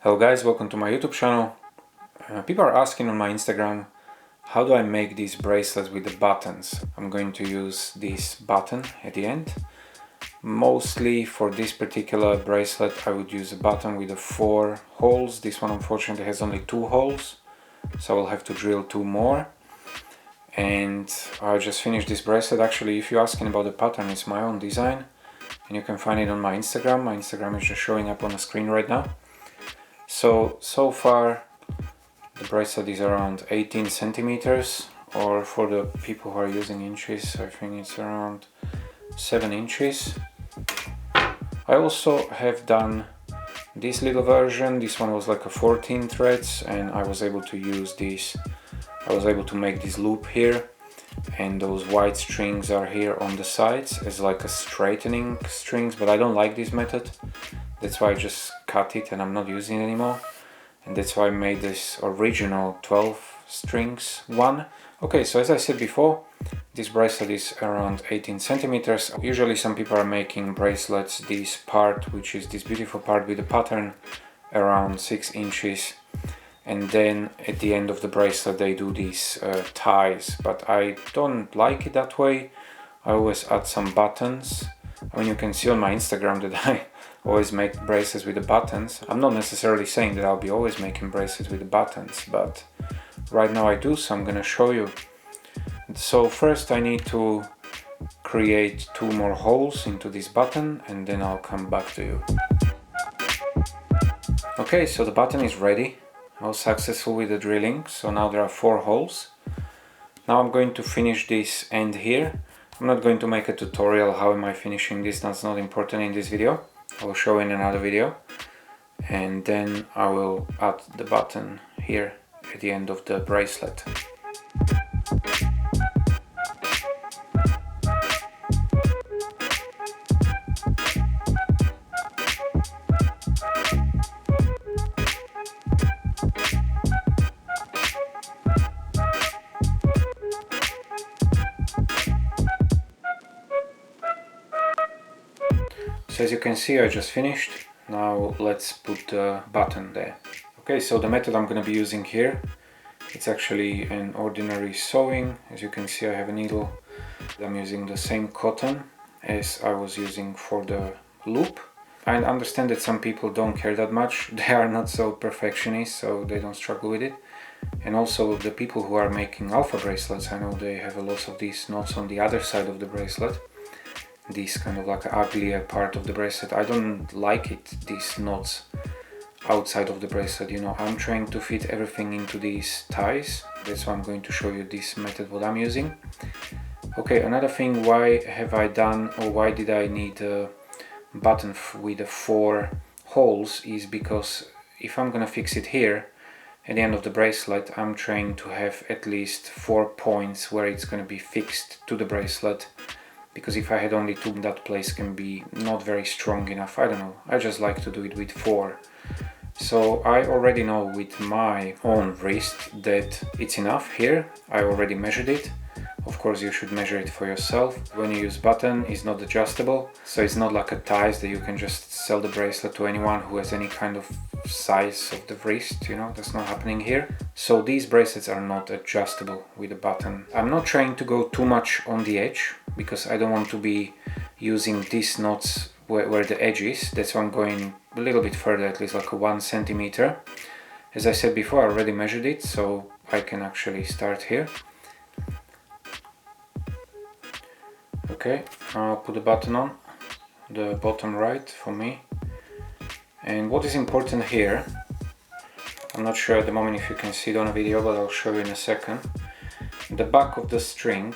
Hello guys, welcome to my YouTube channel. People are asking on my Instagram, how do I make these bracelets with the buttons? I'm going to use this button at the end. Mostly for this particular bracelet I would use a button with the 4 holes. This one unfortunately has only 2 holes, so I'll have to drill 2 more. And I just finished this bracelet. Actually, if you're asking about the pattern, it's my own design and you can find it on my Instagram. My Instagram is just showing up on the screen right now. So far the bracelet is around 18 centimeters, or for the people who are using inches, I think it's around 7 inches. I also have done this little version. This one was like a 14 threads and I was able to use this. I was able to make this loop here, and those white strings are here on the sides as like a straightening strings, but I don't like this method. That's why I just cut it and I'm not using it anymore. And that's why I made this original 12 strings one. Okay, so as I said before, this bracelet is around 18 centimeters. Usually some people are making bracelets, this part, which is this beautiful part with the pattern, around 6 inches. And then at the end of the bracelet they do these ties, but I don't like it that way. I always add some buttons. I mean, you can see on my Instagram that I always make bracelets with the buttons. I'm not necessarily saying that I'll be always making bracelets with the buttons, but right now I do, so I'm gonna show you. So first I need to create 2 more holes into this button and then I'll come back to you. Okay, so the button is ready. I was successful with the drilling, so now there are 4 holes. Now I'm going to finish this end here. I'm not going to make a tutorial how am I finishing this, that's not important in this video. I will show in another video. And then I will add the button here at the end of the bracelet. So as you can see, I just finished. Now let's put the button there. Okay, so the method I'm going to be using here, it's actually an ordinary sewing. As you can see, I have a needle. I'm using the same cotton as I was using for the loop. I understand that some people don't care that much. They are not so perfectionist, so they don't struggle with it. And also the people who are making alpha bracelets, I know they have a lot of these knots on the other side of the bracelet. This kind of like uglier part of the bracelet. I don't like it, these knots outside of the bracelet, you know. I'm trying to fit everything into these ties. That's why I'm going to show you this method what I'm using. Okay, another thing, why have I done, or why did I need a button with the 4 holes, is because if I'm gonna fix it here at the end of the bracelet, I'm trying to have at least 4 points where it's gonna be fixed to the bracelet. Because if I had only 2, that place can be not very strong enough. I don't know, I just like to do it with 4. So I already know with my own wrist that it's enough here. I already measured it. Of course you should measure it for yourself. When you use button, it's not adjustable, so it's not like a ties that you can just sell the bracelet to anyone who has any kind of size of the wrist, you know, that's not happening here. So these bracelets are not adjustable with a button. I'm not trying to go too much on the edge because I don't want to be using these knots where the edge is. That's why I'm going a little bit further, at least like a 1 centimeter. As I said before, I already measured it, so I can actually start here. Okay, I'll put the button on, the bottom right for me. And what is important here, I'm not sure at the moment if you can see it on a video, but I'll show you in a second. The back of the string,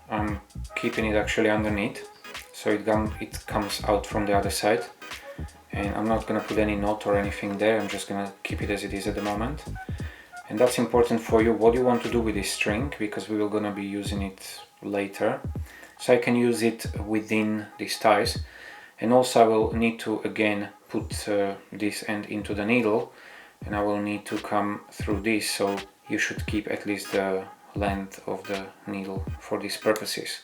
I'm keeping it actually underneath, so it comes out from the other side. And I'm not going to put any knot or anything there, I'm just going to keep it as it is at the moment. And that's important for you, what you want to do with this string, because we will going to be using it later. So I can use it within these ties, and also I will need to again put this end into the needle, and I will need to come through this, so you should keep at least the length of the needle for these purposes.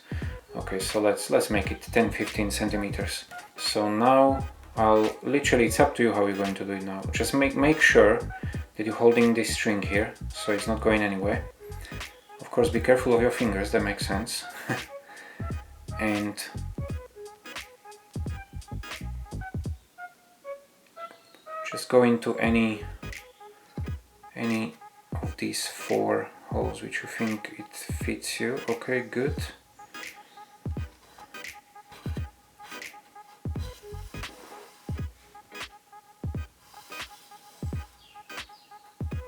Okay, so let's make it 10-15 centimeters. So now literally, it's up to you how you're going to do it now. Just make sure that you're holding this string here, so it's not going anywhere. Of course, be careful of your fingers, that makes sense. And just go into any of these 4 holes which you think it fits you. Okay, good.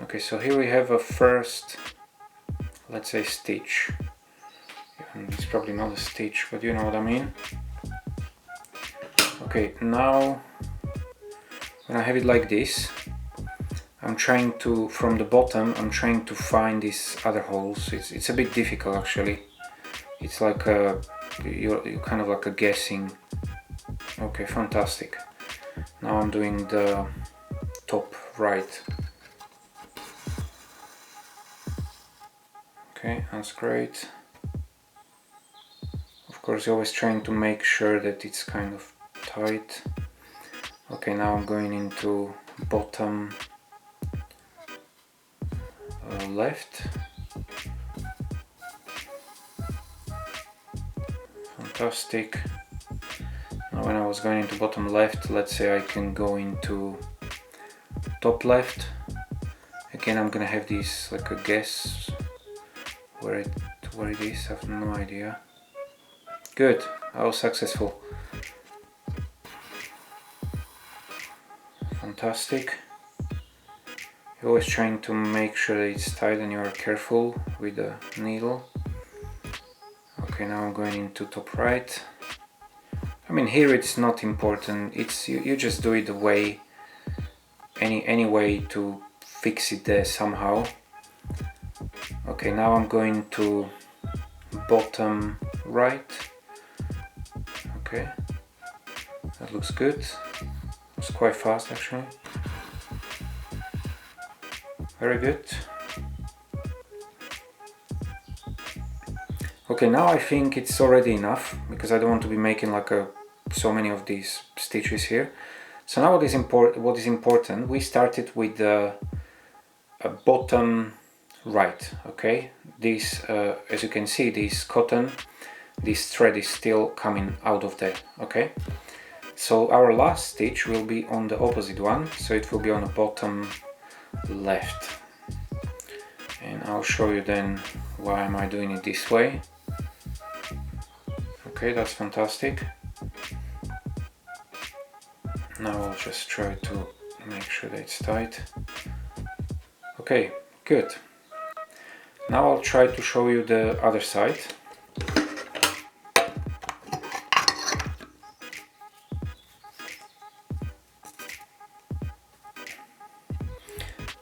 Okay, so here we have a first, let's say, stitch. And it's probably not a stitch, but you know what I mean. Okay, now when I have it like this, I'm trying to, from the bottom, I'm trying to find these other holes. It's a bit difficult actually. It's like you're kind of like a guessing. Okay, fantastic. Now I'm doing the top right. Okay, that's great. Of course, you're always trying to make sure that it's kind of tight. Okay, now I'm going into bottom left. Fantastic. Now when I was going into bottom left, let's say I can go into top left. Again, I'm gonna have these like a guess where it is. I have no idea. Good, I was successful. Fantastic. You're always trying to make sure that it's tight and you are careful with the needle. Okay, now I'm going into top right. I mean, here it's not important. It's you just do it the way, any way to fix it there somehow. Okay, now I'm going to bottom right. Okay, that looks good. It's quite fast actually. Very good. Okay, now I think it's already enough because I don't want to be making like so many of these stitches here. So now what is important, we started with the bottom right. Okay, this as you can see, this cotton, this thread is still coming out of there. Okay, so our last stitch will be on the opposite one, so it will be on the bottom left, and I'll show you then why am I doing it this way. Okay, that's fantastic. Now I'll just try to make sure that it's tight. Okay, good. Now I'll try to show you the other side.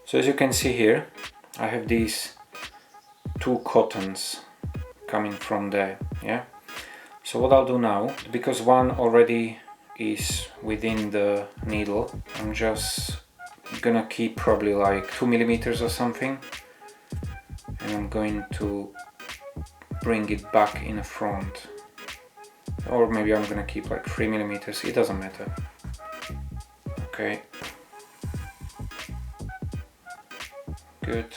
So as you can see here, I have these 2 cottons coming from there, yeah? So what I'll do now, because one already is within the needle, I'm just gonna keep probably like 2 millimeters or something, and I'm going to bring it back in the front, or maybe I'm gonna keep like 3 millimeters, it doesn't matter. Okay, good.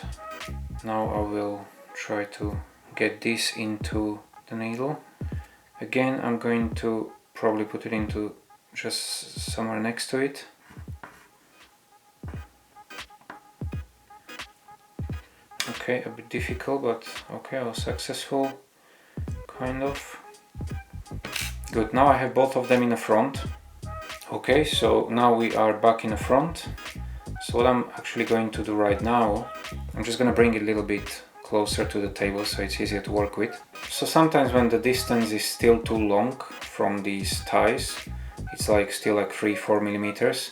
Now I will try to get this into the needle. Again, I'm going to probably put it into just somewhere next to it. Okay, a bit difficult, but okay, I was successful, kind of. Good, now I have both of them in the front. Okay, so now we are back in the front. So what I'm actually going to do right now, I'm just gonna bring it a little bit closer to the table so it's easier to work with. So sometimes when the distance is still too long from these ties, it's like still like 3-4 millimeters,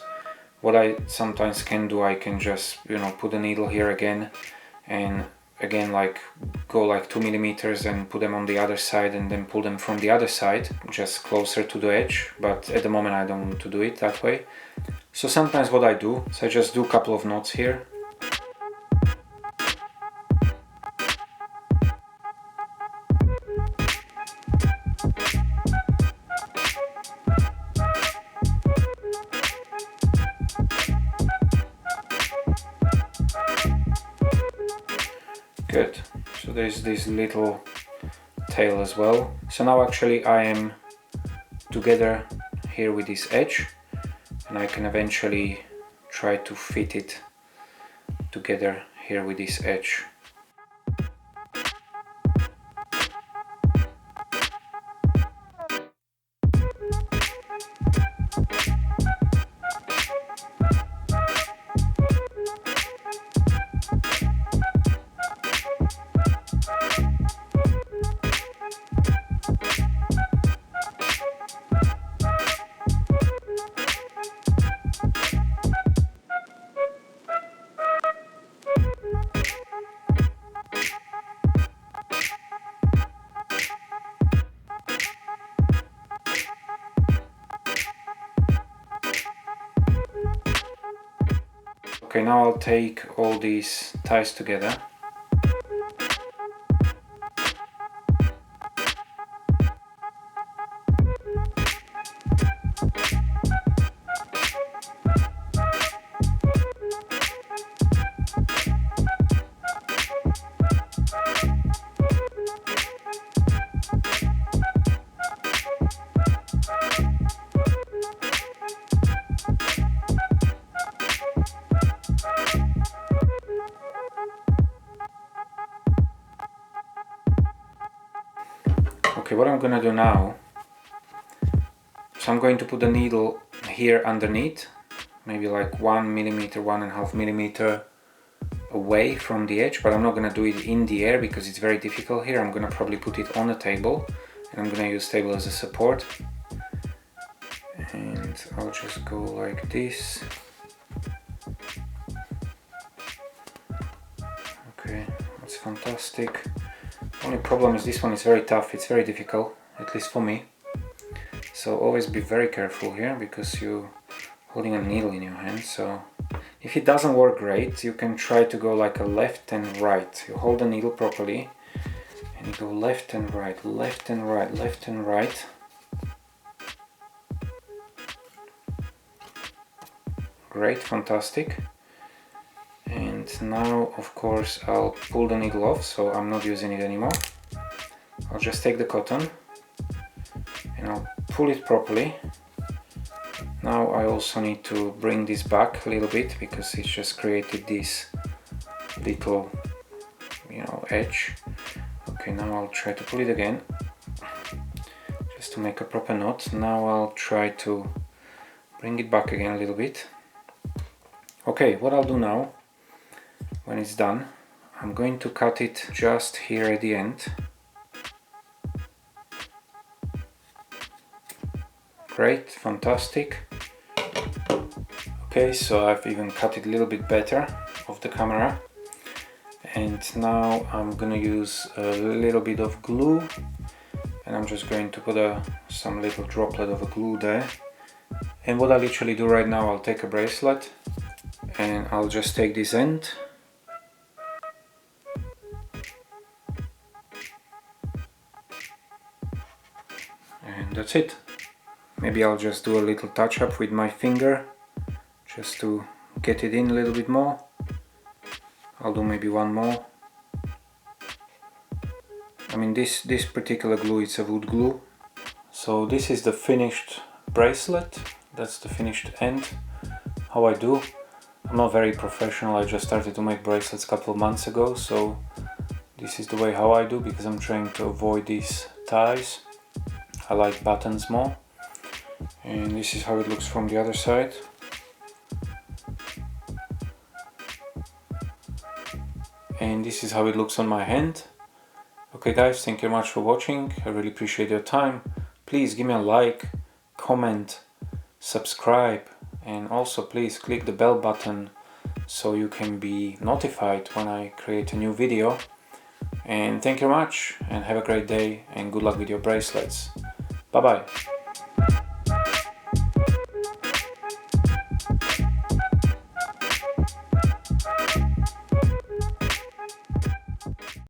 what I sometimes can do, I can just, you know, put the needle here again and again like go like 2 millimeters and put them on the other side and then pull them from the other side just closer to the edge, but at the moment I don't want to do it that way. So sometimes what I do, so I just do a couple of knots here. Good. So there's this little tail as well. So now actually I am together here with this edge, and I can eventually try to fit it together here with this edge. Okay, now I'll take all these ties together. Okay, what I'm gonna do now, so I'm going to put the needle here underneath, maybe like 1 millimeter, 1.5 millimeter away from the edge, but I'm not gonna do it in the air because it's very difficult here. I'm gonna probably put it on a table, and I'm gonna use table as a support. And I'll just go like this. Okay, that's fantastic. Only problem is this one is very tough, it's very difficult, at least for me. So always be very careful here because you're holding a needle in your hand. So if it doesn't work great, you can try to go like a left and right. You hold the needle properly and you go left and right, left and right, left and right. Great, fantastic. And now of course I'll pull the needle off, so I'm not using it anymore. I'll just take the cotton and I'll pull it properly. Now I also need to bring this back a little bit because it's just created this little, edge. Okay, now I'll try to pull it again just to make a proper knot. Now I'll try to bring it back again a little bit. Okay, what I'll do now, when it's done, I'm going to cut it just here at the end. Great, fantastic. Okay, so I've even cut it a little bit better off the camera. And now I'm gonna use a little bit of glue, and I'm just going to put some little droplet of a glue there. And what I literally do right now, I'll take a bracelet and I'll just take this end and that's it. Maybe I'll just do a little touch up with my finger just to get it in a little bit more. I'll do maybe one more. I mean, this particular glue, it's a wood glue. So this is the finished bracelet. That's the finished end. How I do. I'm not very professional, I just started to make bracelets a couple of months ago, so this is the way how I do, because I'm trying to avoid these ties. I like buttons more. And this is how it looks from the other side. And this is how it looks on my hand. Okay guys, thank you very much for watching. I really appreciate your time. Please give me a like, comment, subscribe, and also please click the bell button so you can be notified when I create a new video. And thank you very much, and have a great day, and good luck with your bracelets. Bye bye.